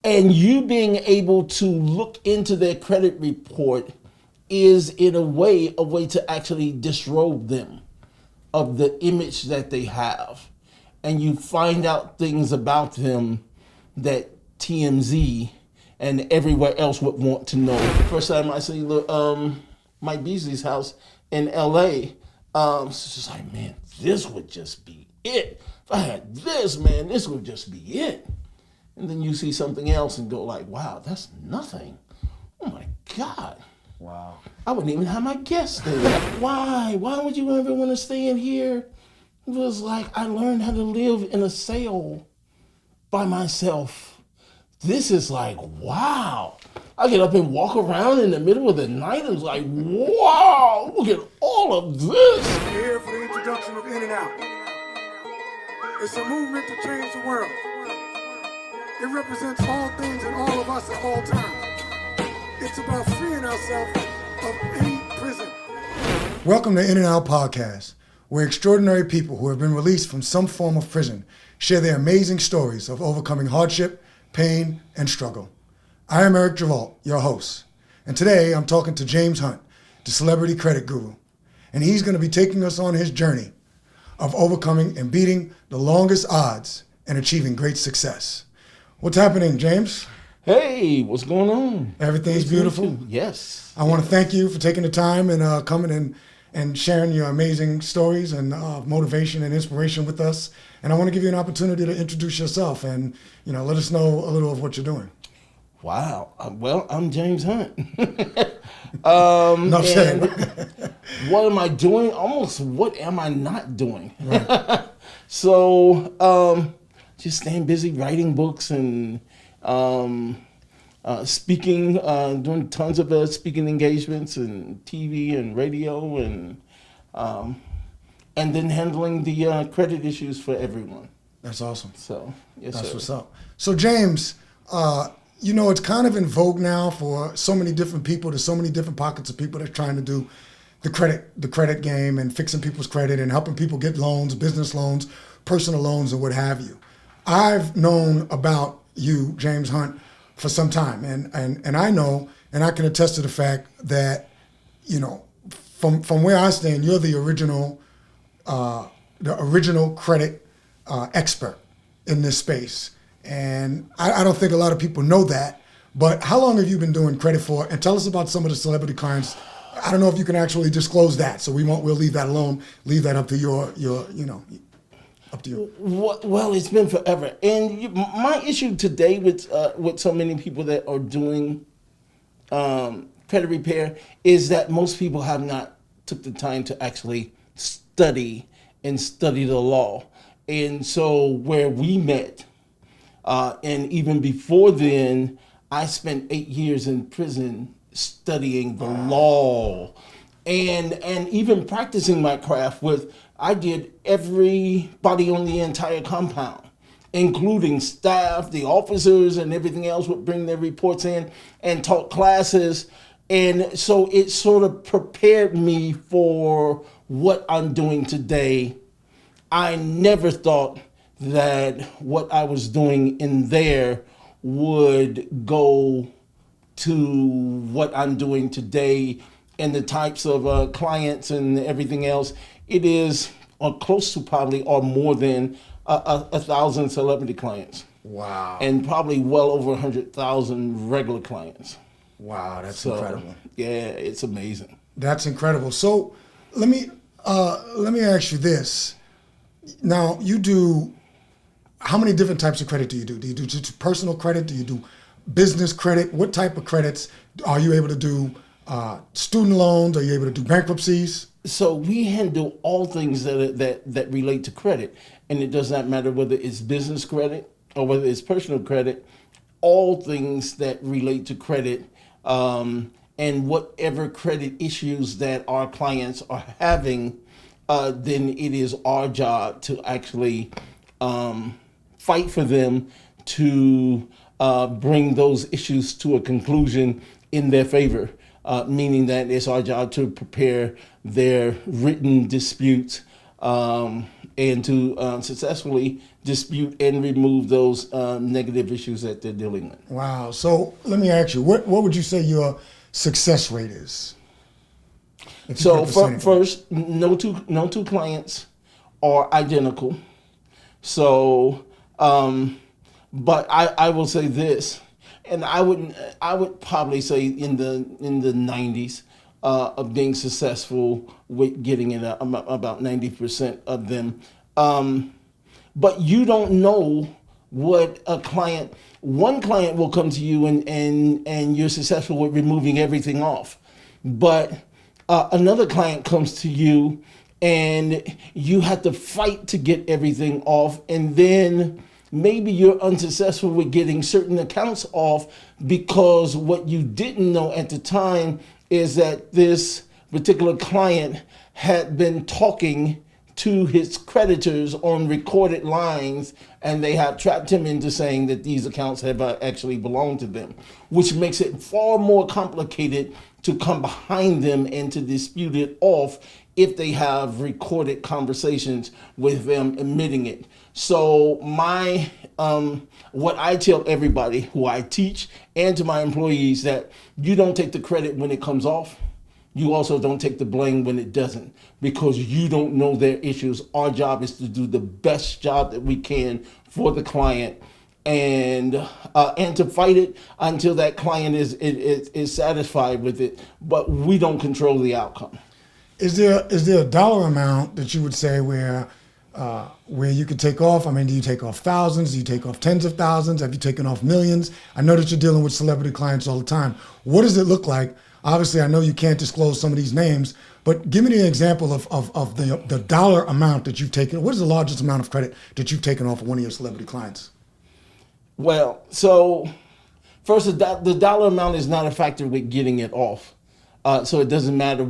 And you being able to look into their credit report is in a way to actually disrobe them of the image that they have. And you find out things about them that TMZ and everywhere else would want to know. First time I see Mike Beasley's house in LA, it's just like, man, this would just be it. If I had this, man, this would just be it. And then you see something else and go like, wow, that's nothing. Oh my God. Wow. I wouldn't even have my guests there. Why? Why would you ever want to stay in here? It was like I learned how to live in a cell by myself. This is like, wow. I get up and walk around in the middle of the night and it's like, wow, look at all of this. We're here for the introduction of In-N-Out. It's a movement to change the world. It represents all things and all of us at all times. It's about freeing ourselves of any prison. Welcome to In-N-Out Podcast, where extraordinary people who have been released from some form of prison share their amazing stories of overcoming hardship, pain, and struggle. I am Eric Geralt, your host, and today I'm talking to James Hunt, the celebrity credit guru, and he's going to be taking us on his journey of overcoming and beating the longest odds and achieving great success. What's happening, James? Hey, what's going on? Everything's beautiful? Yes. I want to thank you for taking the time and coming and sharing your amazing stories and motivation and inspiration with us. And I want to give you an opportunity to introduce yourself and, let us know a little of what you're doing. Wow. Well, I'm James Hunt. No shame. What am I doing? Almost what am I not doing? Right. So, just staying busy writing books and speaking, doing tons of speaking engagements and TV and radio and then handling the credit issues for everyone. That's awesome. So, yes, That's sir. what's up. So, James, it's kind of in vogue now for so many different people. There's so many different pockets of people that are trying to do the credit game and fixing people's credit and helping people get loans, business loans, personal loans, and what have you. I've known about you, James Hunt, for some time, and I know, and I can attest to the fact that, from where I stand, you're the original credit expert in this space, and I don't think a lot of people know that. But how long have you been doing credit for? And tell us about some of the celebrity clients. I don't know if you can actually disclose that, so we'll leave that alone. Leave that up to your up to you. Well, it's been forever, and my issue today with so many people that are doing credit repair is that most people have not took the time to actually study the law. And so where we met, and even before then, I spent 8 years in prison studying the law and even practicing my craft I did everybody on the entire compound, including staff, the officers, and everything else would bring their reports in and taught classes. And so it sort of prepared me for what I'm doing today. I never thought that what I was doing in there would go to what I'm doing today and the types of clients and everything else. It is close to probably or more than 1,000 celebrity clients. Wow. And probably well over 100,000 regular clients. Wow, that's incredible. Yeah, it's amazing. That's incredible. So let me ask you this. Now, you do, how many different types of credit do you do? Do you do just personal credit? Do you do business credit? What type of credits are you able to do? Student loans? Are you able to do bankruptcies? So we handle all things that relate to credit, and it does not matter whether it's business credit or whether it's personal credit. All things that relate to credit, and whatever credit issues that our clients are having, then it is our job to actually fight for them to bring those issues to a conclusion in their favor. Meaning that it's our job to prepare their written disputes and to successfully dispute and remove those negative issues that they're dealing with. Wow. So let me ask you, what would you say your success rate is? If you So put a percentage on it. first, no two clients are identical. So, but I will say this, and I would probably say in the 90s of being successful with getting it about 90% of them. But you don't know what a client. One client will come to you and you're successful with removing everything off, but another client comes to you and you have to fight to get everything off, and then maybe you're unsuccessful with getting certain accounts off because what you didn't know at the time is that this particular client had been talking to his creditors on recorded lines, and they have trapped him into saying that these accounts have actually belonged to them, which makes it far more complicated to come behind them and to dispute it off if they have recorded conversations with them admitting it. So my what I tell everybody who I teach and to my employees, that you don't take the credit when it comes off. You also don't take the blame when it doesn't, because you don't know their issues. Our job is to do the best job that we can for the client, and to fight it until that client is satisfied with it. But we don't control the outcome. Is there a dollar amount that you would say where you could take off? I mean, do you take off thousands? Do you take off tens of thousands? Have you taken off millions? I know that you're dealing with celebrity clients all the time. What does it look like? Obviously, I know you can't disclose some of these names, but give me an example of the dollar amount that you've taken. What is the largest amount of credit that you've taken off of one of your celebrity clients? Well, so first, the dollar amount is not a factor with getting it off. So it doesn't matter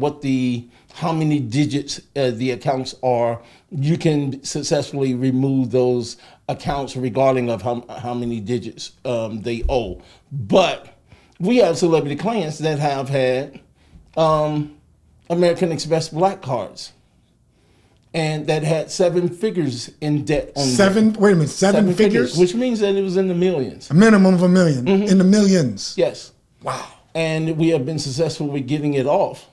how many digits the accounts are. You can successfully remove those accounts regarding of how many digits they owe. But we have celebrity clients that have had American Express Black cards, and that had 7 figures in debt on them. Wait a minute, seven figures? Which means that it was in the millions. A minimum of $1 million, in the millions. Yes. Wow. And we have been successful with getting it off.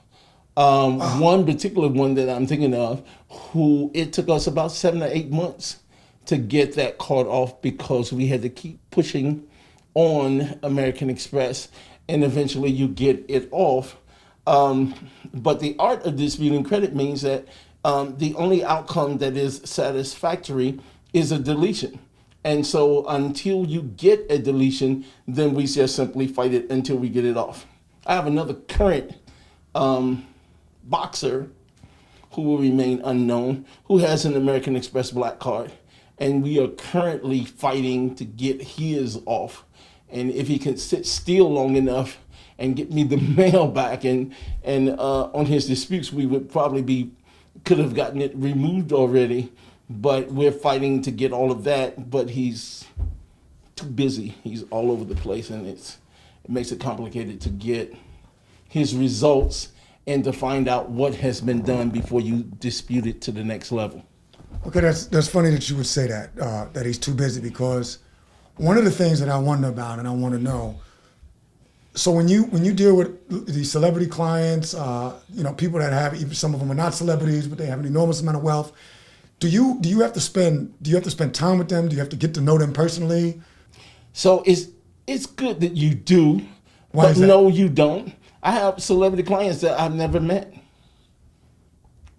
One particular one that I'm thinking of, who it took us about 7 or 8 months to get that card off because we had to keep pushing on American Express, and eventually you get it off. But the art of disputing credit means that the only outcome that is satisfactory is a deletion. And so until you get a deletion, then we just simply fight it until we get it off. I have another current boxer who will remain unknown, who has an American Express Black card, and we are currently fighting to get his off. And if he can sit still long enough and get me the mail back and on his disputes, we would probably could have gotten it removed already. But we're fighting to get all of that, but he's too busy. He's all over the place, and it makes it complicated to get his results and to find out what has been done before you dispute it to the next level. Okay, that's funny that you would say that he's too busy, because one of the things that I wonder about and I want to know, so when you deal with these celebrity clients, people that have, even some of them are not celebrities, but they have an enormous amount of wealth, do you have to spend time with them? Do you have to get to know them personally? So it's good that you do, Why but is that? no, you don't. I have celebrity clients that I've never met.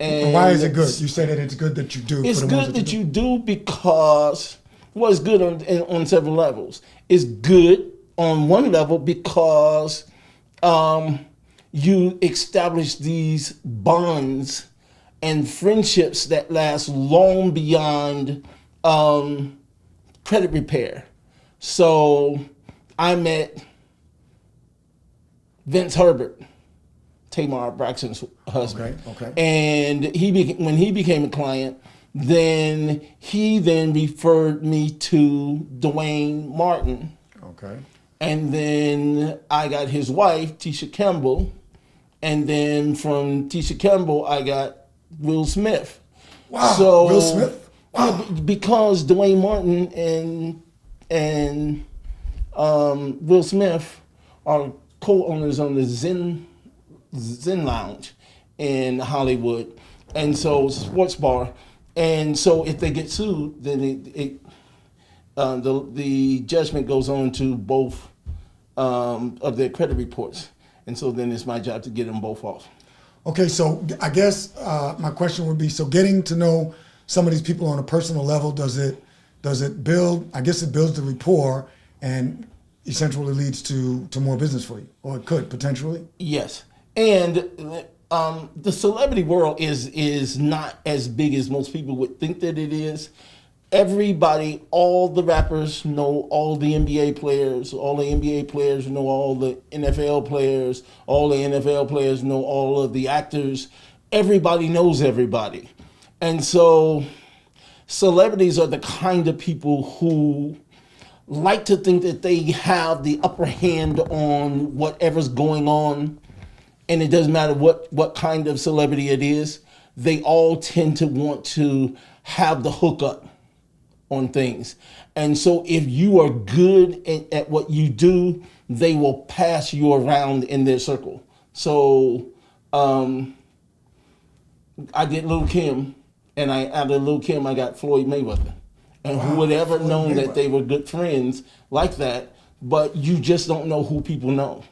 And Why is it good? You say that it's good that you do. It's for the ones good that you do because, well, it's good on several levels. It's good on one level because you establish these bonds and friendships that last long beyond credit repair. So I met Vince Herbert, Tamar Braxton's husband. Okay. And when he became a client, then he referred me to Dwayne Martin. Okay. And then I got his wife, Tisha Campbell. And then from Tisha Campbell, I got Will Smith. Wow. So, Will Smith? Because Dwayne Martin and Will Smith are co-owners on the Zen Lounge in Hollywood, and so sports bar, and so if they get sued, then the judgment goes on to both of their credit reports, and so then it's my job to get them both off. Okay, so I guess my question would be: so getting to know some of these people on a personal level, does it build? I guess it builds the rapport and essentially leads to more business for you, or it could potentially. Yes, and the celebrity world is not as big as most people would think that it is. Everybody, all the rappers know all the NBA players, all the NBA players know all the NFL players, all the NFL players know all of the actors. Everybody knows everybody. And so celebrities are the kind of people who like to think that they have the upper hand on whatever's going on. And it doesn't matter what kind of celebrity it is. They all tend to want to have the hookup on things. And so if you are good at what you do, they will pass you around in their circle. So I did Lil' Kim, and out of Lil' Kim, I got Floyd Mayweather. And who would ever known that they were good friends like that, but you just don't know who people know.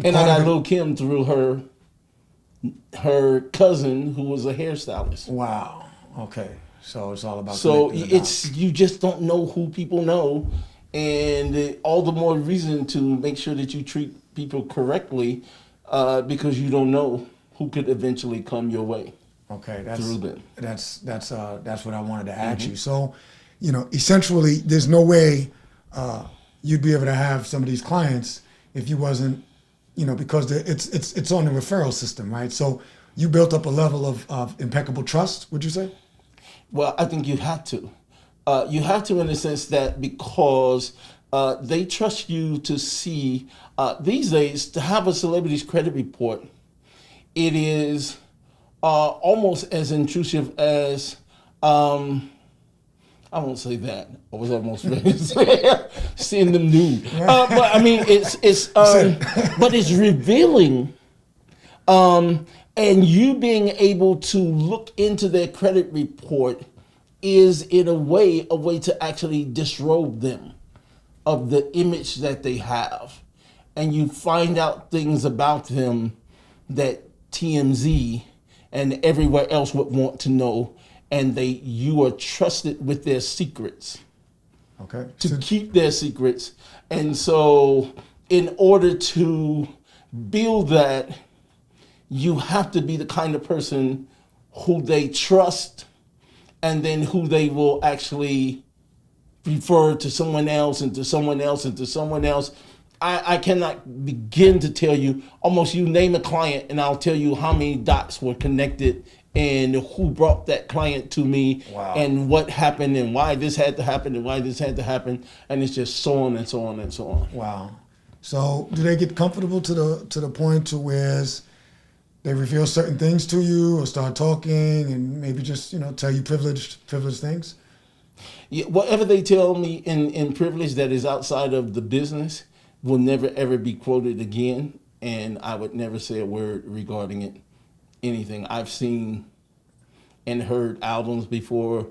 And I got Lil' Kim through her cousin, who was a hairstylist. Wow. Okay. So it's all about. So you just don't know who people know, and all the more reason to make sure that you treat people correctly, because you don't know who could eventually come your way. Okay, that's what I wanted to ask you. So, essentially, there's no way you'd be able to have some of these clients if you wasn't, because it's on the referral system, right? So you built up a level of impeccable trust, would you say? Well, I think you have to. You have to in the sense that because they trust you to see, these days, to have a celebrity's credit report, it is almost as intrusive as, I won't say that. I was almost ready to say seeing them nude. But I mean, but it's revealing. And you being able to look into their credit report is, in a way to actually disrobe them of the image that they have. And you find out things about them that TMZ and everywhere else would want to know. And you are trusted with their secrets. Okay. To keep their secrets. And so in order to build that, you have to be the kind of person who they trust, and then who they will actually refer to someone else and to someone else and to someone else. I cannot begin to tell you, almost you name a client and I'll tell you how many dots were connected and who brought that client to me. Wow. And what happened and why this had to happen and why this had to happen. And it's just so on and so on and so on. Wow. So do they get comfortable to the point to where they reveal certain things to you or start talking and maybe just, tell you privileged things? Yeah, whatever they tell me in privilege that is outside of the business will never ever be quoted again. And I would never say a word regarding it, anything. I've seen and heard albums before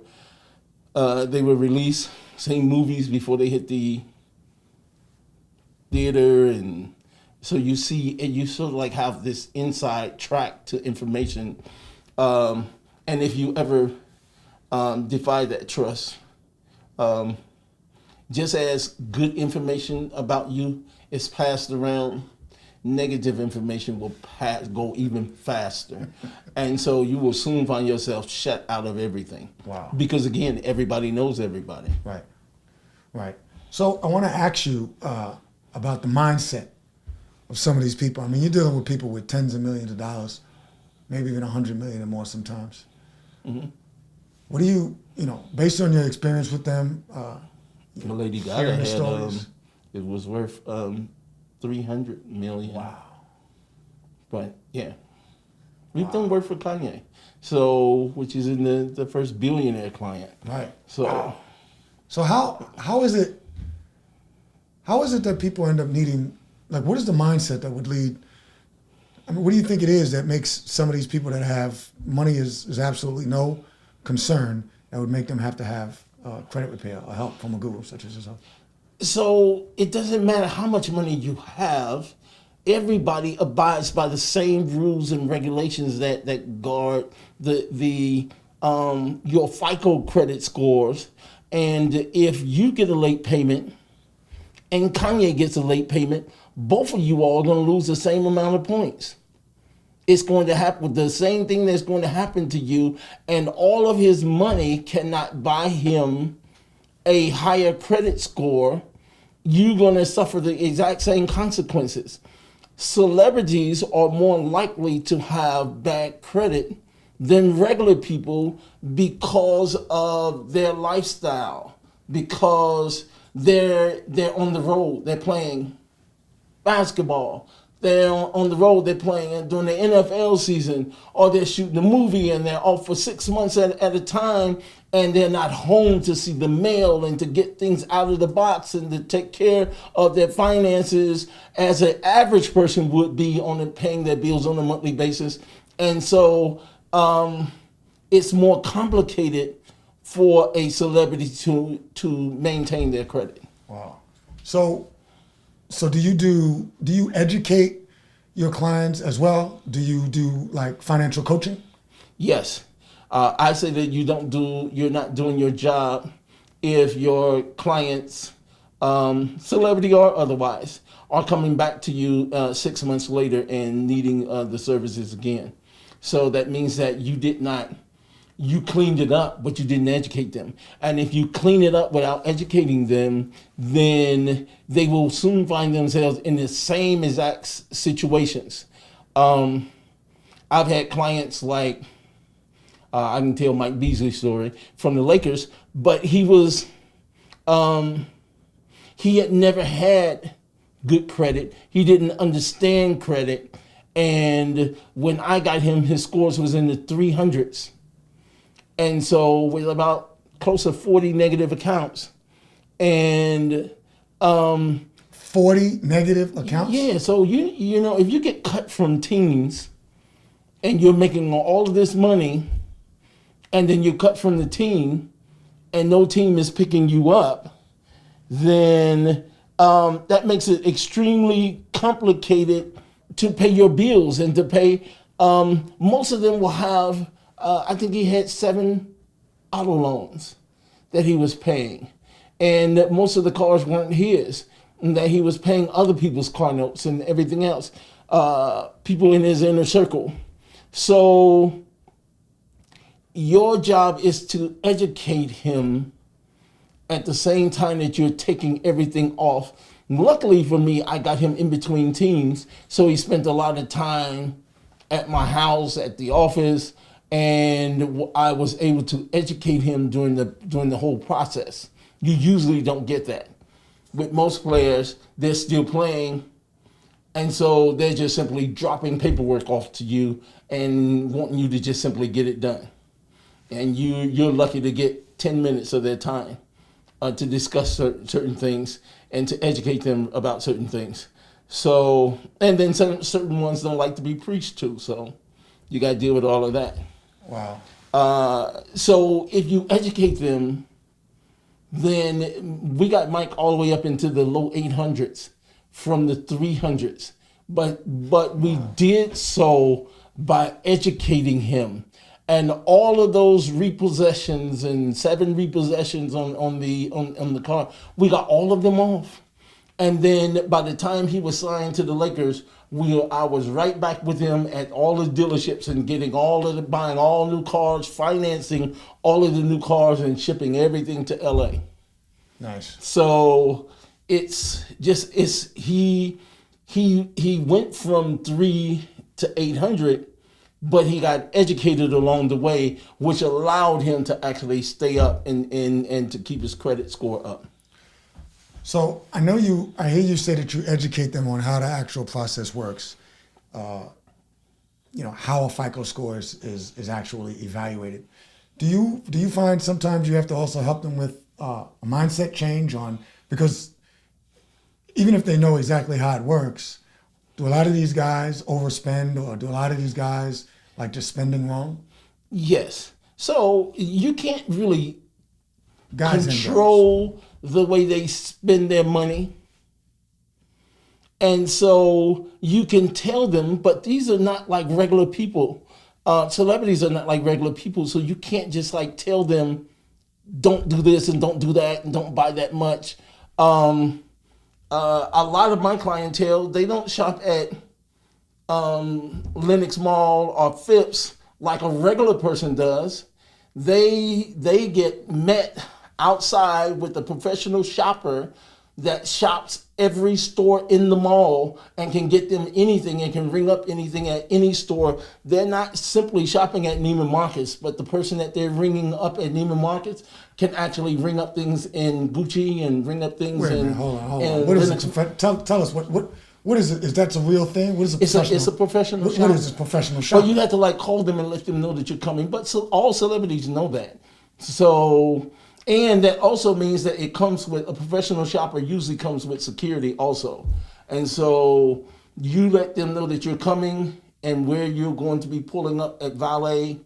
they were released, seen movies before they hit the theater, and so you see, and you sort of like have this inside track to information. And if you ever defy that trust, just as good information about you is passed around, negative information will go even faster. And so you will soon find yourself shut out of everything. Wow. Because again, everybody knows everybody. Right. So I want to ask you about the mindset of some of these people. I mean, you're dealing with people with tens of millions of dollars, maybe even 100 million or more sometimes. Mm-hmm. What do you, based on your experience with them? Lady Gaga had, it was worth 300 million. Wow. But yeah. We've done work for Kanye, so which is in the first billionaire client. Right. So, So how is it that people end up needing, like, what is the mindset that would lead? I mean, what do you think it is that makes some of these people that have money is absolutely no concern that would make them have to have credit repair or help from a guru such as yourself? so it doesn't matter how much money you have. Everybody abides by the same rules and regulations that guard the your FICO credit scores. And if you get a late payment and Kanye gets a late payment, both of you all are going to lose the same amount of points. It's going to happen, the same thing that's going to happen to you, and all of his money cannot buy him a higher credit score. You're going to suffer the exact same consequences. Celebrities are more likely to have bad credit than regular people because of their lifestyle, because they're on the road, they're playing basketball, they're on the road, they're playing during the NFL season, or they're shooting a movie and they're off for 6 months at a time, and they're not home to see the mail and to get things out of the box and to take care of their finances as an average person would be on paying their bills on a monthly basis. And so it's more complicated for a celebrity to maintain their credit. Wow. So do you educate your clients as well? Do you do like financial coaching? Yes. I say that you're not doing your job if your clients, celebrity or otherwise, are coming back to you 6 months later and needing the services again. So that means that you cleaned it up, but you didn't educate them. And if you clean it up without educating them, then they will soon find themselves in the same exact situations. I've had clients like, I can tell Mike Beasley's story from the Lakers, but he had never had good credit. He didn't understand credit. And when I got him, his scores was in the 300s. And so with about close to 40 negative accounts. And 40 negative accounts? yeah, so you know, if you get cut from teams and you're making all of this money, and then you're cut from the team and no team is picking you up, then that makes it extremely complicated to pay your bills and to pay. Most of them will have, I think he had 7 auto loans that he was paying. And that most of the cars weren't his, and that he was paying other people's car notes and everything else, people in his inner circle. So your job is to educate him at the same time that you're taking everything off. Luckily for me, I got him in between teams, so he spent a lot of time at my house, at the office, and I was able to educate him during the whole process. You usually don't get that. With most players, they're still playing, and so they're just simply dropping paperwork off to you and wanting you to just simply get it done. And you're lucky to get 10 minutes of their time to discuss certain things and to educate them about certain things. So, and then certain ones don't like to be preached to, so you got to deal with all of that. Wow. So if you educate them, then we got Mike all the way up into the low 800s from the 300s. But we did so by educating him. And all of those repossessions and 7 repossessions on the car, we got all of them off. And then by the time he was signed to the Lakers, I was right back with him at all the dealerships and buying all new cars, financing all of the new cars and shipping everything to LA. Nice. So he went from 3 to 800, but he got educated along the way, which allowed him to actually stay up and to keep his credit score up. So I hear you say that you educate them on how the actual process works. how a FICO score is actually evaluated. Do you find sometimes you have to also help them with a mindset change because even if they know exactly how it works, do a lot of these guys overspend, or do a lot of these guys like just spending wrong? Yes. So you can't really Guys and girls. control the way they spend their money. And so you can tell them, but these are not like regular people. Celebrities are not like regular people. So you can't just like tell them, don't do this and don't do that and don't buy that much. A lot of my clientele, they don't shop at Lenox Mall or Phipps like a regular person does. They get met outside with a professional shopper that shops every store in the mall and can get them anything and can ring up anything at any store. They're not simply shopping at Neiman Marcus, but the person that they're ringing up at Neiman Marcus can actually ring up things in Gucci and ring up things Wait a in. minute, hold on. What is it? Tell us what is it? Is that a real thing? What is a professional? It's a professional shop. What is this professional shop? Well, you have to like call them and let them know that you're coming. But so all celebrities know that. So, and that also means that it comes with a professional shopper usually comes with security also. And so you let them know that you're coming and where you're going to be pulling up at valet,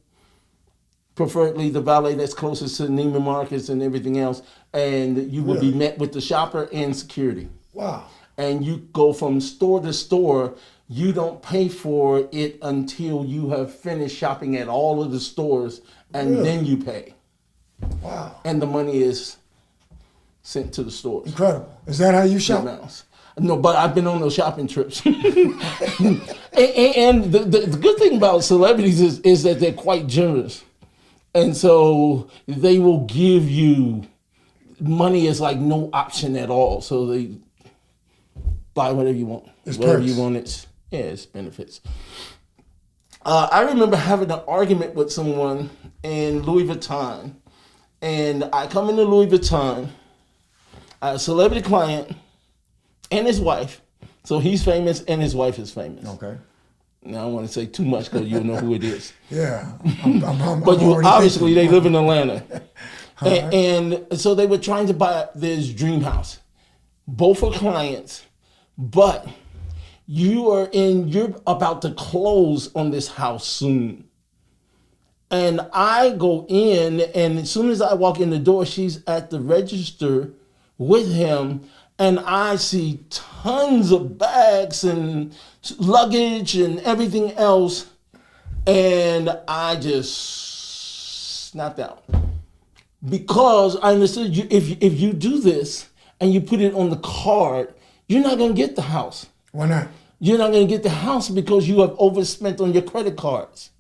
preferably the valet that's closest to Neiman Marcus and everything else. And you will be met with the shopper and security. Wow. And you go from store to store. You don't pay for it until you have finished shopping at all of the stores, and then you pay. Wow. And the money is sent to the stores. Incredible. Is that how you shop? No, but I've been on those shopping trips. and the good thing about celebrities is that they're quite generous. And so they will give you money as like no option at all. So they buy whatever you want. It's whatever perks. you want, it's benefits. I remember having an argument with someone in Louis Vuitton. And I come into Louis Vuitton, a celebrity client and his wife. So he's famous and his wife is famous. Okay. Now I don't want to say too much because you'll know who it is. Yeah. But obviously they live in Atlanta. And so they were trying to buy this dream house. Both are clients, but you're about to close on this house soon. And I go in, and as soon as I walk in the door, she's at the register with him, and I see tons of bags and luggage and everything else, and I just snapped out. Because I understood if you do this and you put it on the card, you're not going to get the house. Why not? You're not going to get the house because you have overspent on your credit cards.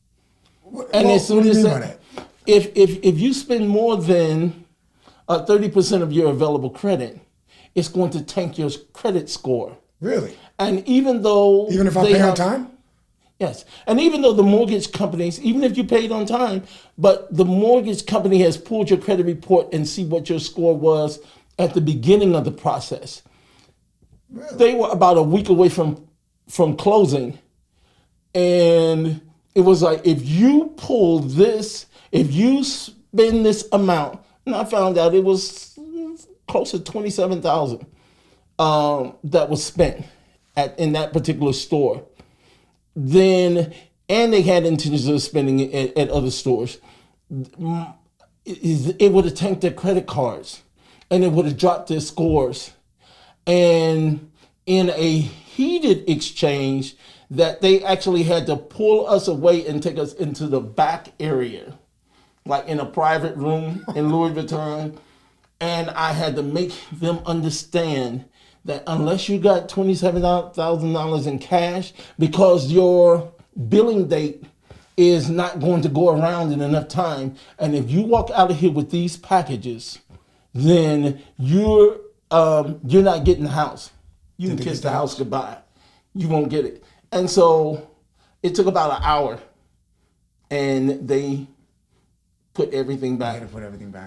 And Well, as soon what do you as mean by that? if you spend more than 30% of your available credit, it's going to tank your credit score. Really? And even if I pay on time? Yes. And even though the mortgage companies, even if you paid on time, but the mortgage company has pulled your credit report and see what your score was at the beginning of the process. Really? They were about a week away from closing. And it was like, if you pull this, if you spend this amount, and I found out it was close to $27,000 that was spent in that particular store. Then, and they had intentions of spending it at other stores. It would have tanked their credit cards, and it would have dropped their scores. And in a heated exchange, that they actually had to pull us away and take us into the back area, like in a private room in Louis Vuitton. And I had to make them understand that unless you got $27,000 in cash, because your billing date is not going to go around in enough time, and if you walk out of here with these packages, then you're not getting the house. You can kiss the house goodbye. You won't get it. And so it took about an hour, and they put everything back.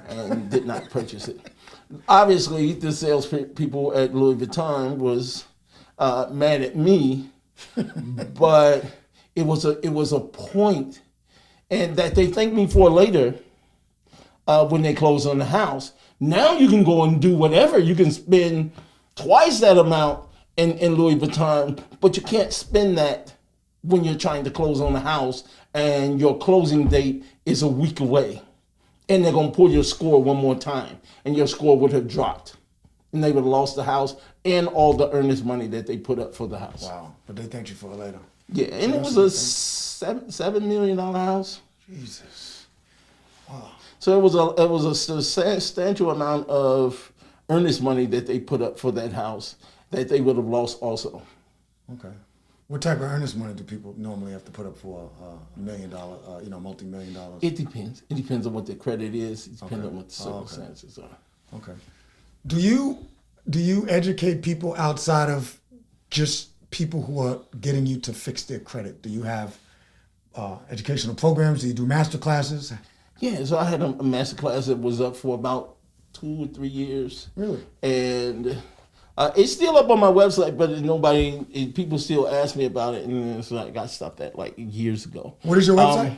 And did not purchase it. Obviously, the sales people at Louis Vuitton was mad at me, but It was a point, and that they thanked me for later when they close on the house. Now you can go and do whatever. You can spend twice that amount in Louis Vuitton, but you can't spend that when you're trying to close on the house and your closing date is a week away. And they're going to pull your score one more time, and your score would have dropped. And they would have lost the house and all the earnest money that they put up for the house. Wow. But they thanked you for it later. Yeah, and it was a $7 million house. Jesus. Wow. So it was a substantial amount of earnest money that they put up for that house that they would have lost also. Okay. What type of earnest money do people normally have to put up for $1 million, multi-million dollars? It depends. It depends on what their credit is. It depends Okay. on what the circumstances are. Okay. Do you educate people outside of just people who are getting you to fix their credit? Do you have educational programs? Do you do master classes? Yeah, so I had a master class that was up for about 2 or 3 years. Really? And it's still up on my website, but people still ask me about it, and it's like I stopped that like years ago. What is your website?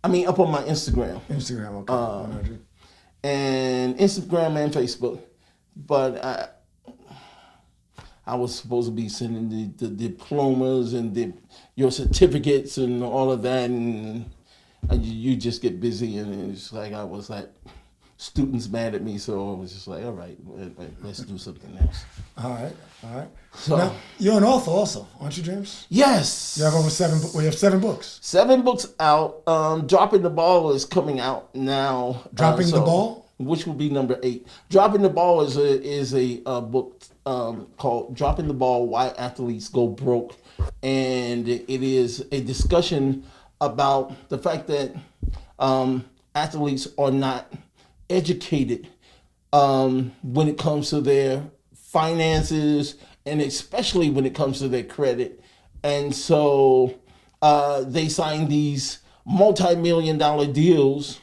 Up on my Instagram. Instagram, okay. And Instagram and Facebook. But I was supposed to be sending the diplomas and your certificates and all of that, and you just get busy, and it's like I was like, students mad at me, so I was just like, all right, let's do something else. All right. So Now, you're an author also, aren't you, James? yes, You have over 7 books. We have 7 books. 7 books out. Dropping the Ball is coming out now. Dropping the Ball? Which will be number 8. Dropping the Ball is a book called Dropping the Ball: Why Athletes Go Broke, and it is a discussion about the fact that athletes are not educated when it comes to their finances, and especially when it comes to their credit. And so they sign these multi-million-dollar deals,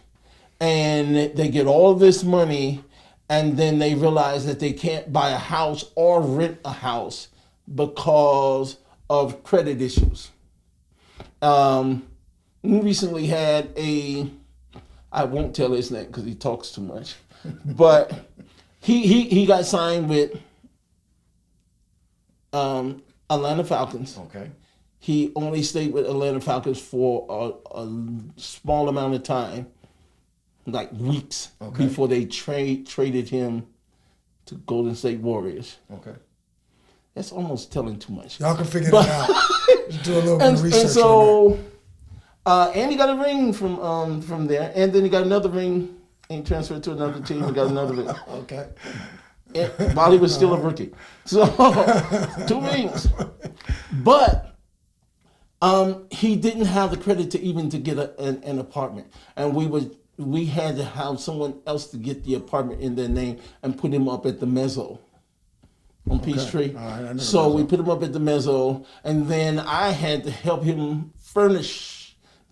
and they get all this money, and then they realize that they can't buy a house or rent a house because of credit issues. We recently had I won't tell his name because he talks too much, but he got signed with Atlanta Falcons. Okay. He only stayed with Atlanta Falcons for a small amount of time, like weeks, before they traded him to Golden State Warriors. Okay. That's almost telling too much. Y'all can figure that out. Just do a little bit of research. And so, and he got a ring from there, and then he got another ring and transferred to another team and got another ring. Okay. And, while he was still a rookie. So 2 rings. But he didn't have the credit to even to get an apartment. And we had to have someone else to get the apartment in their name and put him up at the Mezzo on Peachtree. So we put him up at the Mezzo, and then I had to help him furnish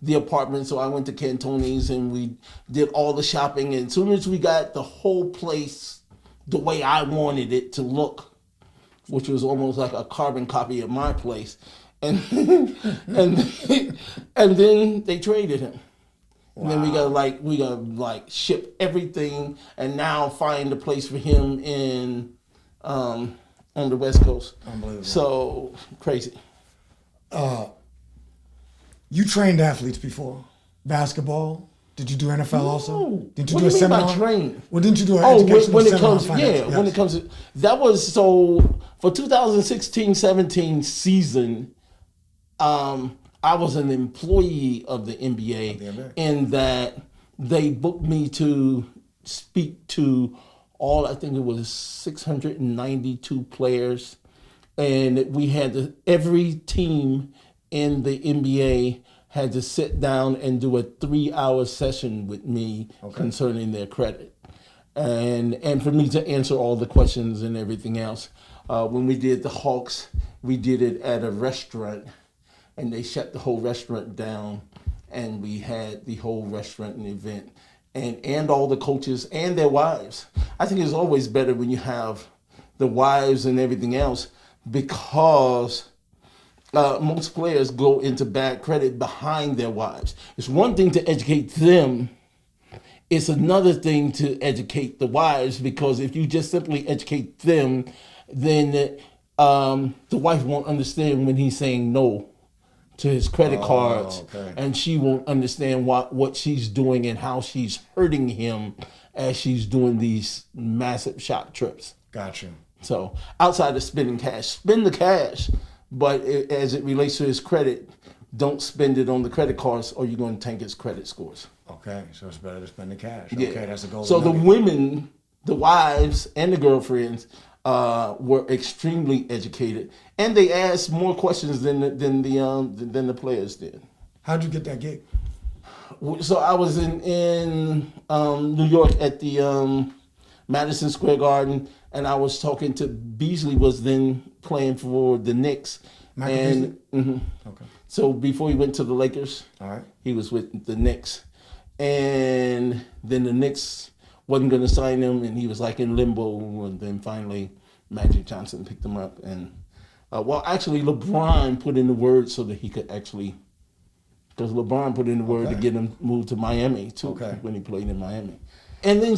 the apartment. So I went to Cantoni's and we did all the shopping. And as soon as we got the whole place the way I wanted it to look, which was almost like a carbon copy of my place, and and then they traded him. Wow. And then we gotta ship everything and now find a place for him in on the West Coast. Unbelievable. So crazy. You trained athletes before. Basketball? Did you do NFL also? Did you what do a do you seminar? mean by train? Well, didn't you do an when educational it seminar comes, on finance? Yes. when it comes to that was so for 2016-17 season. I was an employee of the NBA, in that they booked me to speak to I think it was 692 players, and we had every team in the NBA had to sit down and do a 3-hour session with me concerning their credit, and for me to answer all the questions and everything else. When we did the Hawks, we did it at a restaurant, and they shut the whole restaurant down, and we had the whole restaurant and event, and all the coaches and their wives. I think it's always better when you have the wives and everything else, because most players go into bad credit behind their wives. It's one thing to educate them. It's another thing to educate the wives, because if you just simply educate them, then the wife won't understand when he's saying no to his credit cards, okay. and she won't understand what she's doing and how she's hurting him as she's doing these massive shop trips. Gotcha. So outside of spending cash, spend the cash, but as it relates to his credit, don't spend it on the credit cards, or you're going to tank his credit scores. Okay, so it's better to spend the cash. Yeah. Okay, that's a goal. So the women, the wives, and the girlfriends were extremely educated, and they asked more questions than the players did. How'd you get that gig? So I was in New York at the Madison Square Garden, and I was talking to Beasley. Was then playing for the Knicks, Michael and Okay. so before he went to the Lakers, All right. he was with the Knicks, and then the Knicks wasn't going to sign him, and he was like in limbo, and then finally Magic Johnson picked him up, and actually LeBron put in the word so that he could actually, because LeBron put in the word to get him moved to Miami too, when he played in Miami. And then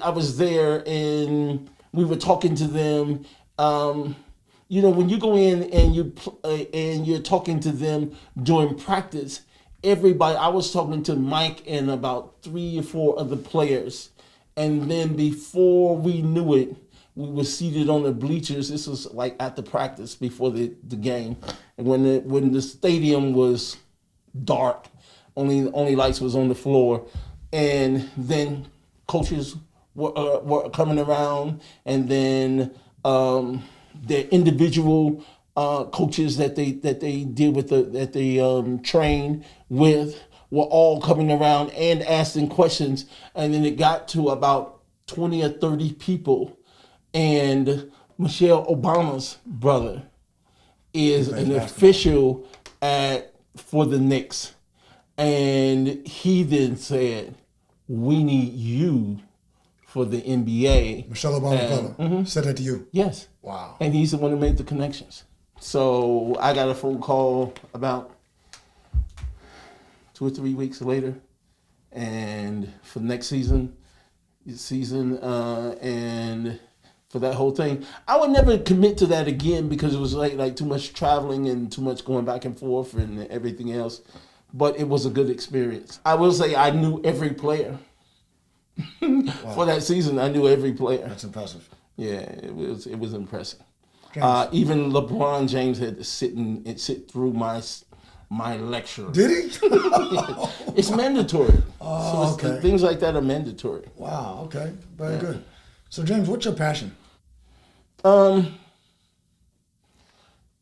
I was there, and we were talking to them. When you go in and you're talking to them during practice, everybody. I was talking to Mike and about 3 or 4 other players, and then before we knew it, we were seated on the bleachers. This was like after practice, before the game, and when the stadium was dark, only lights was on the floor, and then coaches were coming around, and then their individual coaches that they deal with, that they train with, were all coming around and asking questions, and then it got to about 20 or 30 people, and Michelle Obama's brother is an official for the Knicks, and he then said, "We need you for the NBA." Michelle Obama's brother said that to you? Yes. Wow. And he's the one who made the connections. So I got a phone call about 2 or 3 weeks later, and for next season, and for that whole thing, I would never commit to that again, because it was like too much traveling and too much going back and forth and everything else. But it was a good experience. I will say I knew every player. For that season, I knew every player. That's impressive. Yeah, it was impressive. James. Even LeBron James had to sit through my lecture. Did he? It's mandatory. Oh, okay. Things like that are mandatory. Wow. Okay. Very good. So James, what's your passion?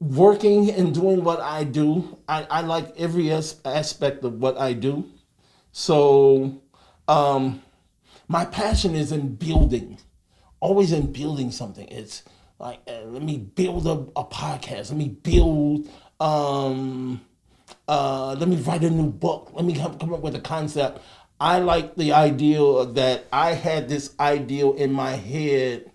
Working and doing what I do. I like every aspect of what I do. So my passion is in building, always in building something. It's like, let me build a podcast. Let me build, let me write a new book. Let me come up with a concept. I like the idea that I had this ideal in my head,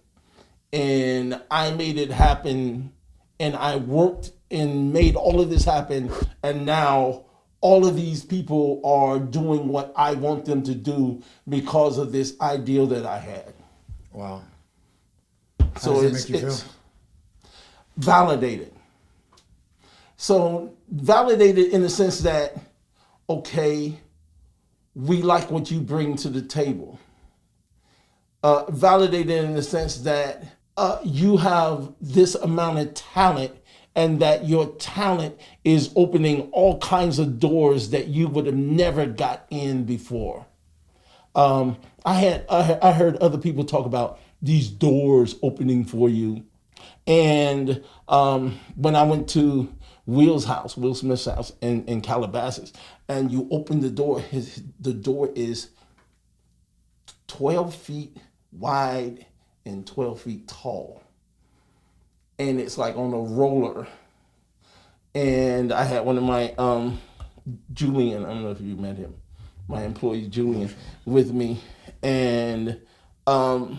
and I made it happen, and I worked and made all of this happen, and now all of these people are doing what I want them to do because of this ideal that I had. Wow. So does it make you feel? Validated. So validated in the sense that, okay, we like what you bring to the table. Validated in the sense that you have this amount of talent, and that your talent is opening all kinds of doors that you would have never got in before. I heard other people talk about these doors opening for you. And when I went to Will Smith's house in Calabasas, and you open the door, the door is 12 feet wide and 12 feet tall. And it's like on a roller. And I had one of my, Julian, I don't know if you met him, my employee Julian, with me. And 2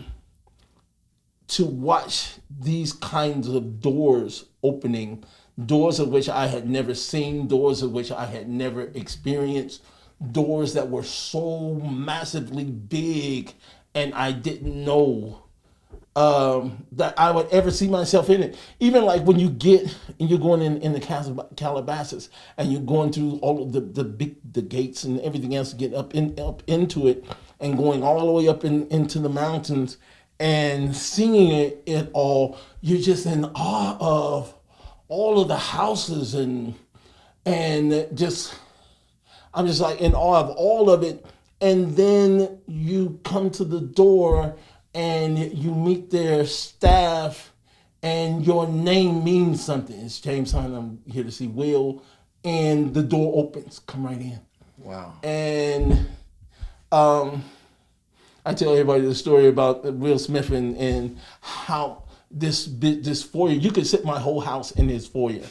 to watch these kinds of doors opening, doors of which I had never seen, doors of which I had never experienced, doors that were so massively big, and I didn't know that I would ever see myself in it. Even like when you get and you're going in the Calabasas and you're going through all of the gates and everything else to get up into it, and going all the way up into the mountains and seeing it all, you're just in awe of all of the houses and just, I'm just like in awe of all of it. And then you come to the door and you meet their staff, and your name means something. It's James Hunt. I'm here to see Will, and the door opens. Come right in. Wow. And I tell everybody the story about Will Smith and how this foyer, you could sit my whole house in his foyer.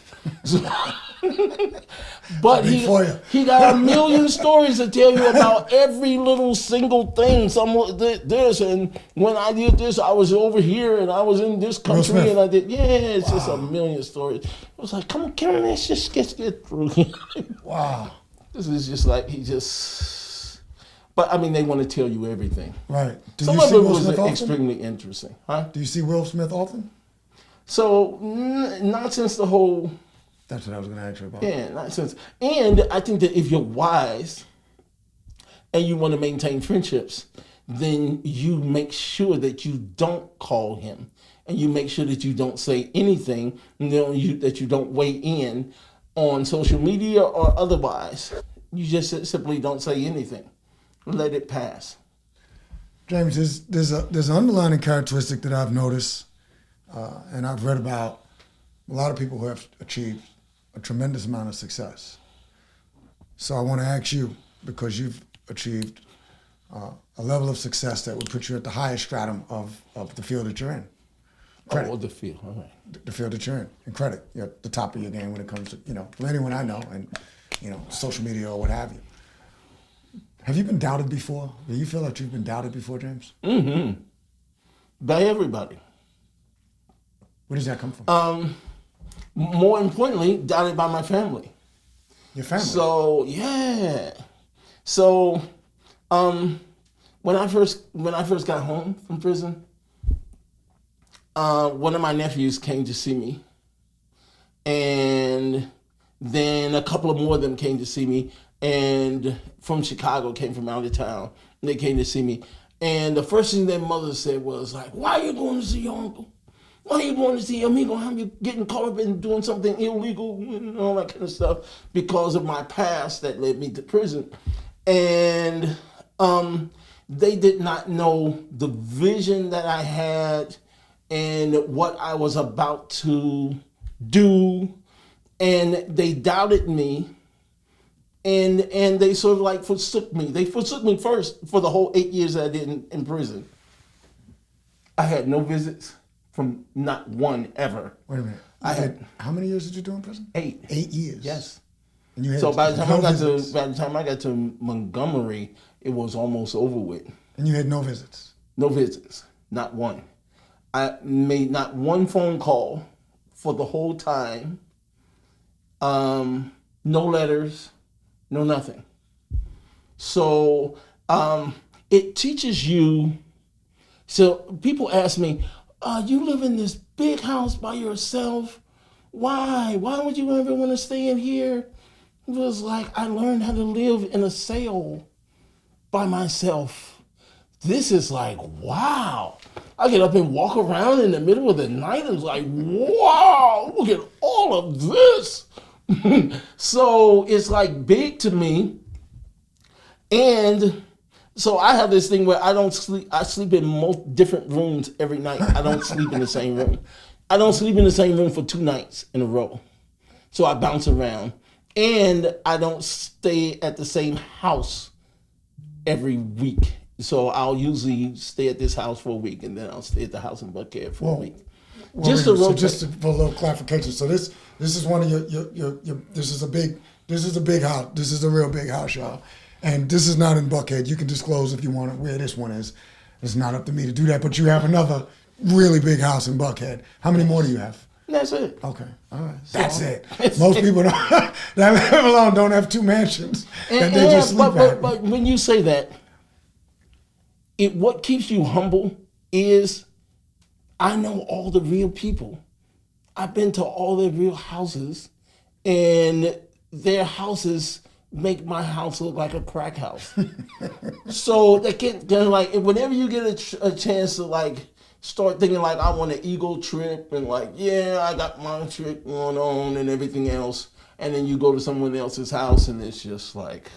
But he got a million stories to tell you about every little single thing. Some did this, and when I did this, I was over here, and I was in this country, and I did. Yeah, it's just a million stories. I was like, come on, let's just get through. Wow. This is just like But I mean, they want to tell you everything. Right. Some of it was extremely interesting. Huh? Do you see Will Smith often? So not since the whole. That's what I was going to ask you about. Yeah, not since. And I think that if you're wise and you want to maintain friendships, then you make sure that you don't call him, and you make sure that you don't say anything, that you don't weigh in on social media or otherwise. You just simply don't say anything. Let it pass. James, there's an underlying characteristic that I've noticed, and I've read about a lot of people who have achieved a tremendous amount of success. So I want to ask you, because you've achieved a level of success that would put you at the highest stratum of the field that you're in. Credit. Oh, the field, all right. The field that you're in, and credit. You're at the top of your game when it comes to, from anyone I know, and, social media or what have you. Have you been doubted before? Do you feel like you've been doubted before, James? Mm-hmm. By everybody. Where does that come from? More importantly, doubted by my family. Your family? So, yeah. So, when I first got home from prison, one of my nephews came to see me. And then a couple of more of them came to see me. And from Chicago, came from out of town. And they came to see me. And the first thing their mother said was like, why are you going to see your uncle? Why are you going to see him? He gonna have you getting caught up in doing something illegal and all that kind of stuff because of my past that led me to prison. And they did not know the vision that I had and what I was about to do. And they doubted me. And they sort of like forsook me. They forsook me first for the whole 8 years that I did in prison. I had no visits from not one ever. Wait a minute. How many years did you do in prison? 8. 8 years. Yes. And you had so by the time I got to Montgomery, it was almost over with. And you had no visits. No visits, not one. I made not one phone call for the whole time. No letters. No, nothing. So it teaches you. So people ask me, you live in this big house by yourself. Why? Why would you ever want to stay in here? It was like, I learned how to live in a cell by myself. This is like, wow. I get up and walk around in the middle of the night and it's like, wow, look at all of this. So it's like big to me. And so I have this thing where I don't sleep. I sleep in different rooms every night. I don't sleep in the same room. I don't sleep in the same room for 2 nights in a row. So I bounce around. And I don't stay at the same house every week. So I'll usually stay at this house for a week and then I'll stay at the house in Buckhead for a week. For a little clarification. So this is one of your this is a big house. This is a real big house, y'all. And this is not in Buckhead. You can disclose if you want where this one is. It's not up to me to do that. But you have another really big house in Buckhead. How many more do you have? That's it. Okay, all right. That's it. Most people don't, let alone don't have 2 mansions that they just sleep at. But when you say that, what keeps you humble is I know all the real people. I've been to all their real houses, and their houses make my house look like a crack house. So they're like, whenever you get a chance to like start thinking like I want an ego trip and like, yeah, I got my trip going on and everything else, and then you go to someone else's house and it's just like,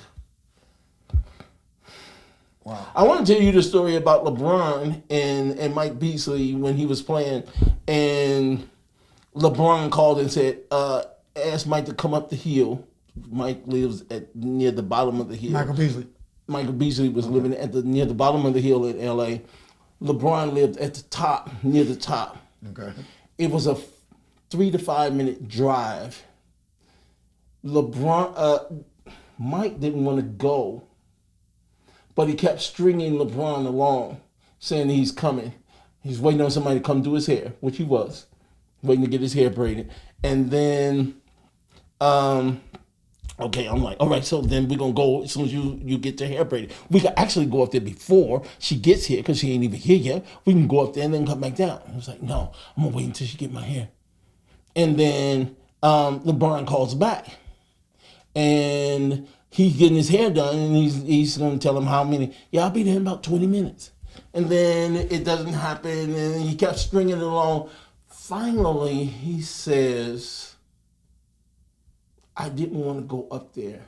wow. I want to tell you the story about LeBron and Mike Beasley when he was playing, and LeBron called and said, asked Mike to come up the hill. Mike lives near the bottom of the hill. Michael Beasley was living near the bottom of the hill in L.A. LeBron lived at the top, near the top. Okay. It was a 3 to 5 minute drive. Mike didn't want to go, but he kept stringing LeBron along, saying he's coming. He's waiting on somebody to come do his hair, which he was, waiting to get his hair braided. And then, okay, I'm like, all right, so then we're going to go as soon as you get your hair braided. We could actually go up there before she gets here because she ain't even here yet. We can go up there and then come back down. I was like, no, I'm going to wait until she get my hair. And then LeBron calls back. And he's getting his hair done, and he's going to tell him how many. Yeah, I'll be there in about 20 minutes. And then it doesn't happen, and he kept stringing it along. Finally, he says, I didn't want to go up there,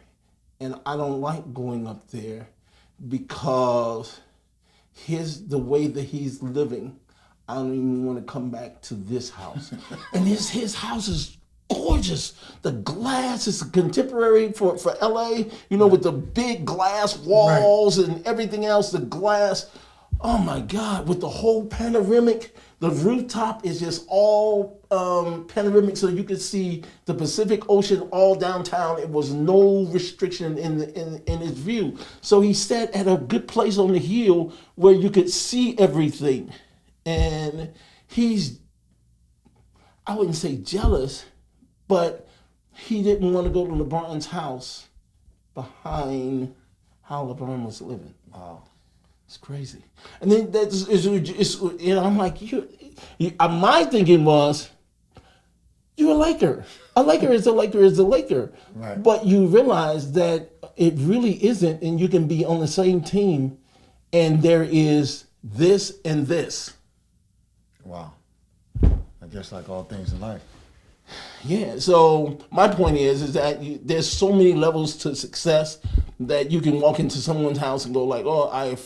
and I don't like going up there because the way that he's living, I don't even want to come back to this house. And his house is gorgeous. The glass is contemporary for LA, with the big glass walls and everything else, the glass. Oh my God, with the whole panoramic, the rooftop is just all panoramic, so you could see the Pacific Ocean all downtown. It was no restriction in his view. So he sat at a good place on the hill where you could see everything. And I wouldn't say jealous, but he didn't want to go to LeBron's house behind how LeBron was living. Wow. It's crazy. And then I'm like, my thinking was, you're a Laker. A Laker is a Laker is a Laker. Right. But you realize that it really isn't, and you can be on the same team, and there is this and this. Wow. I guess like all things in life. Yeah, so my point is that there's so many levels to success that you can walk into someone's house and go like, oh,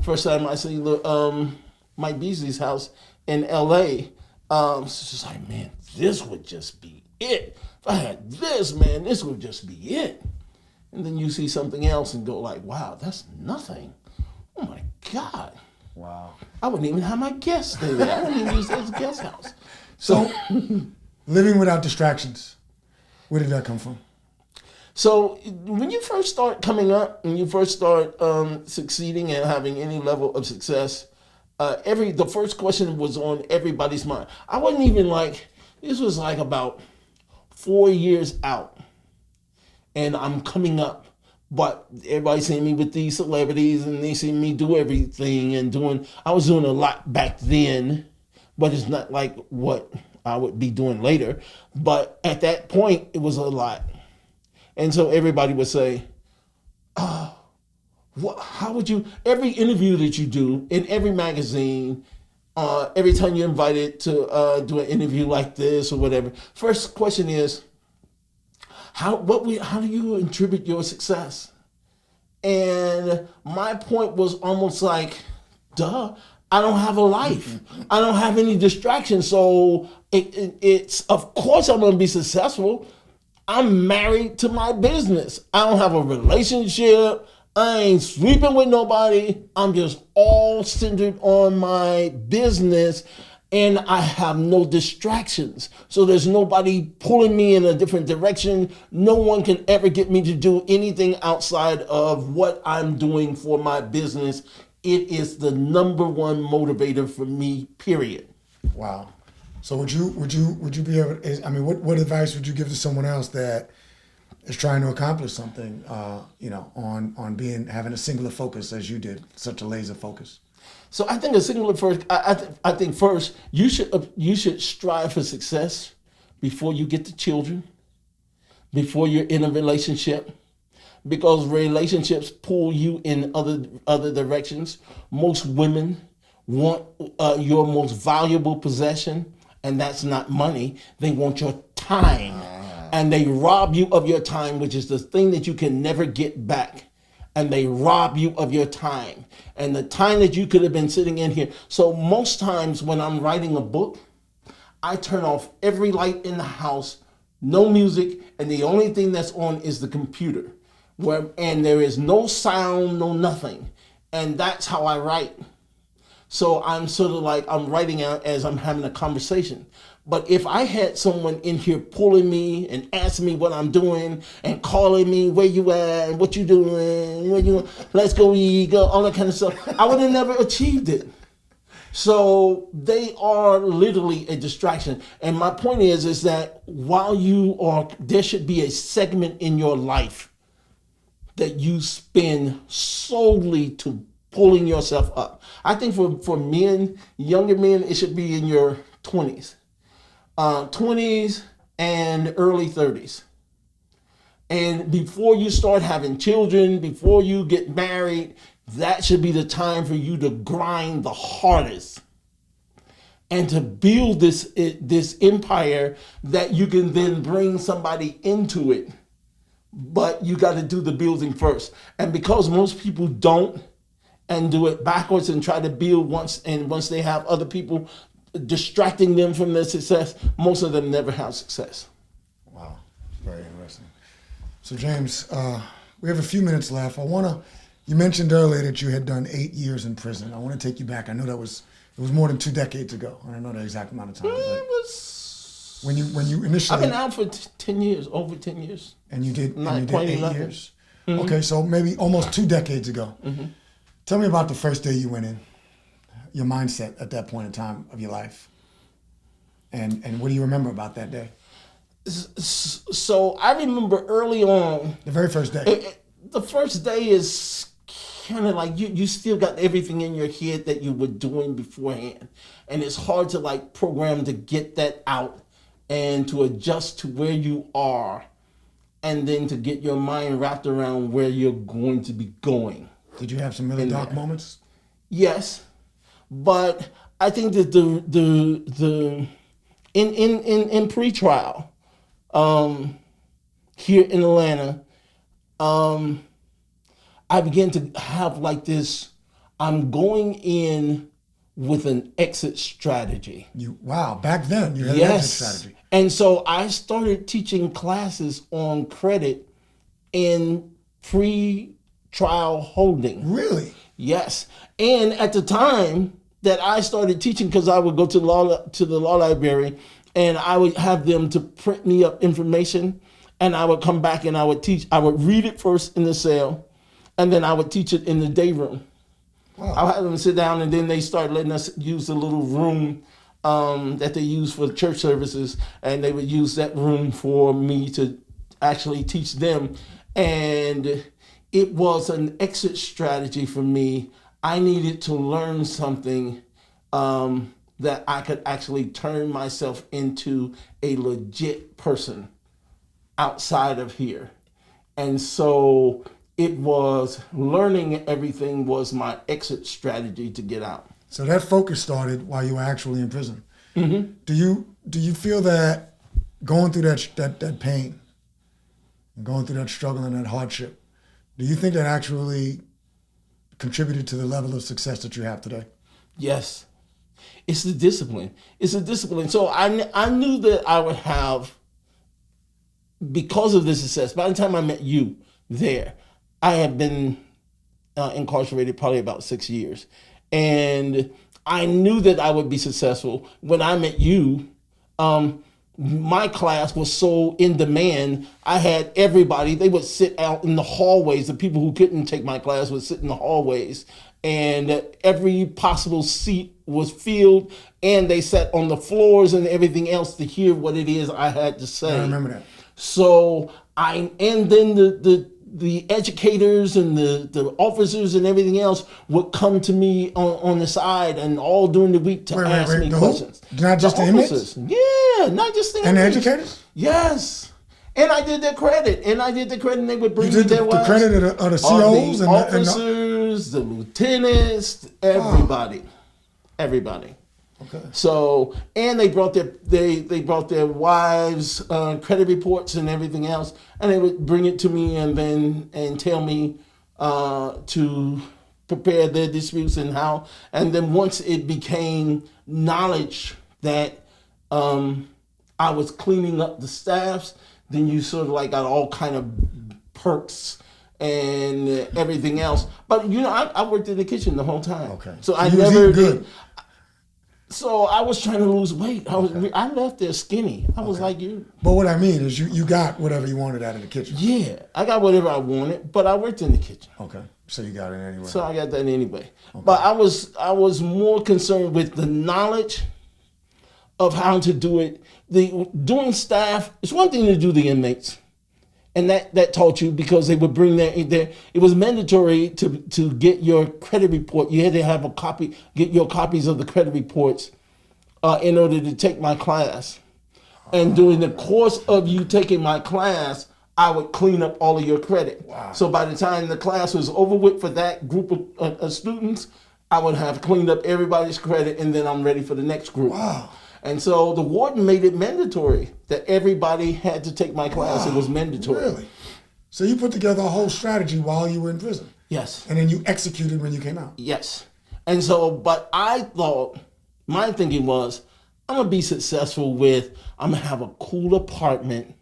first time I see Mike Beasley's house in L.A., it's just like, man, this would just be it. If I had this, man, this would just be it. And then you see something else and go like, wow, that's nothing. Oh my God. Wow. I wouldn't even have my guests stay there. I wouldn't even use that as a guest house. So living without distractions, where did that come from? So when you first start coming up and you first start succeeding and having any level of success, the first question was on everybody's mind. I wasn't even this was like about 4 years out, and I'm coming up, but everybody seeing me with these celebrities and they see me do everything and I was doing a lot back then, but it's not like what I would be doing later. But at that point, it was a lot. And so everybody would say, how would you, every interview that you do in every magazine, every time you're invited to do an interview like this or whatever, first question is, how do you attribute your success? And my point was almost like, duh, I don't have a life. I don't have any distractions. So it's of course I'm going to be successful. I'm married to my business. I don't have a relationship. I ain't sleeping with nobody. I'm just all centered on my business, and I have no distractions. So there's nobody pulling me in a different direction. No one can ever get me to do anything outside of what I'm doing for my business it is the number one motivator for me, period. Wow. So would you be able? I mean, what advice would you give to someone else that is trying to accomplish something? On having a singular focus as you did, such a laser focus. So I think a singular first. I think first you should strive for success before you get to children, before you're in a relationship, because relationships pull you in other directions. Most women want your most valuable possession, and that's not money. They want your time, and they rob you of your time, which is the thing that you can never get back. And they rob you of your time and the time that you could have been sitting in here. So most times when I'm writing a book, I turn off every light in the house, no music, and the only thing that's on is the computer, and there is no sound, no nothing. And that's how I write. So I'm sort of like I'm writing out as I'm having a conversation. But if I had someone in here pulling me and asking me what I'm doing and calling me, where you at, what you doing, let's go eat, all that kind of stuff, I would have never achieved it. So they are literally a distraction. And my point is that there should be a segment in your life that you spend solely to pulling yourself up. I think for men, younger men, it should be in your 20s. 20s and early 30s. And before you start having children, before you get married, that should be the time for you to grind the hardest and to build this empire that you can then bring somebody into it. But you got to do the building first. And because most people don't and do it backwards and try to build once they have other people distracting them from their success, most of them never have success. Wow, very interesting. So James, we have a few minutes left. You mentioned earlier that you had done 8 years in prison. I want to take you back. I know it was more than 2 decades ago. I don't know the exact amount of time. It was when you initially. I've been out for 10 years, over 10 years. And you did Not 8 quite 11. years. Mm-hmm. Okay, so maybe almost 2 decades ago. Mm-hmm. Tell me about the first day you went in. Your mindset at that point in time of your life, and what do you remember about that day? So I remember early on, the very first day. The first day is kind of like you still got everything in your head that you were doing beforehand, and it's hard to like program to get that out and to adjust to where you are, and then to get your mind wrapped around where you're going to be going. Did you have some really dark moments? Yes. But I think that in pretrial, here in Atlanta, I began to have like this. I'm going in with an exit strategy. Back then you had an exit strategy. And so I started teaching classes on credit in pre-trial holding. Really? Yes. And at the time that I started teaching, because I would go to the law library and I would have them to print me up information, and I would come back and I would teach. I would read it first in the cell, and then I would teach it in the day room. Wow. I would have them sit down, and then they start letting us use the little room that they use for church services, and they would use that room for me to actually teach them. And it was an exit strategy for me. I needed to learn something that I could actually turn myself into a legit person outside of here. And so it was learning everything was my exit strategy to get out. So that focus started while you were actually in prison. Mm-hmm. Do you feel that going through that pain, and going through that struggle and that hardship, do you think that actually contributed to the level of success that you have today? Yes. It's the discipline. It's a discipline. So I knew that I would have, because of the success, by the time I met you there, I had been incarcerated probably about 6 years. And I knew that I would be successful. When I met you, my class was so in demand. I had everybody, they would sit out in the hallways. The people who couldn't take my class would sit in the hallways and every possible seat was filled, and they sat on the floors and everything else to hear what it is I had to say. I remember that. So and then the educators and the officers and everything else would come to me on the side and all during the week to ask me questions. Not just the inmates? Yeah, not just the And the inmates. educators? Yes. And I did their credit. And they would bring You me did their the wives. credit of the COs The and officers, the lieutenants, everybody. Everybody. Okay. So, and they brought their wives' credit reports and everything else, and they would bring it to me and tell me to prepare their disputes and how. And then once it became knowledge that I was cleaning up the staffs, then you sort of like got all kind of perks and everything else. But I worked in the kitchen the whole time. Okay. So I you was never eating good. So I was trying to lose weight. I left there skinny. I was like you. But what I mean is you got whatever you wanted out of the kitchen. Yeah, I got whatever I wanted, but I worked in the kitchen. Okay. So you got it anyway. So I got that anyway. Okay. But I was more concerned with the knowledge of how to do it. Doing staff, it's one thing to do the inmates. And that taught you, because they would bring their it was mandatory to get your credit report. You had to have get your copies of the credit reports in order to take my class. And during the course of you taking my class, I would clean up all of your credit. Wow. So by the time the class was over with for that group of students, I would have cleaned up everybody's credit, and then I'm ready for the next group. Wow. And so the warden made it mandatory that everybody had to take my class. Wow. It was mandatory. Really? So you put together a whole strategy while you were in prison? Yes. And then you executed when you came out? Yes. And so, but I thought, my thinking was, I'm going to be successful I'm going to have a cool apartment,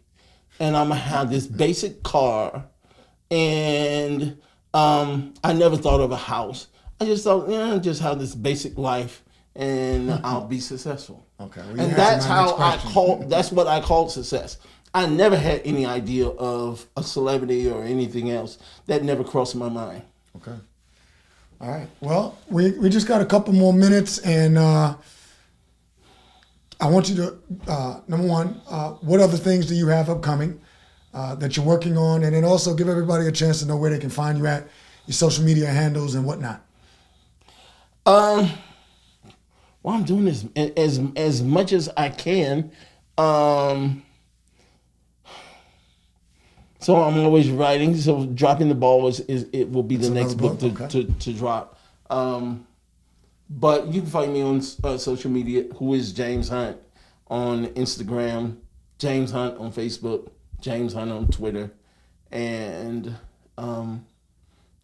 and I'm going to have this basic car, and I never thought of a house. I just thought, just have this basic life, and I'll be successful. Okay. Well, and that's that's what I called success. I never had any idea of a celebrity or anything else. That never crossed my mind. Okay. All right. Well, we just got a couple more minutes, and I want you to, number one, what other things do you have upcoming that you're working on? And then also give everybody a chance to know where they can find you at, your social media handles and whatnot. Well, I'm doing this as much as I can. So I'm always writing. So dropping the ball it will be the next book to drop. But you can find me on social media. Who is James Hunt on Instagram, James Hunt on Facebook, James Hunt on Twitter, and I'm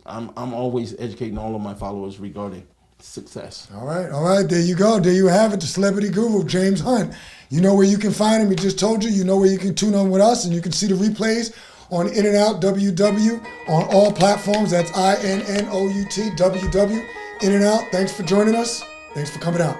always educating all of my followers regarding success. All right. There you go. There you have it. The celebrity guru, James Hunt. You know where you can find him. He just told you. You know where you can tune in with us, and you can see the replays on In and Out WW on all platforms. That's INNOUT WW. In and Out. Thanks for joining us. Thanks for coming out.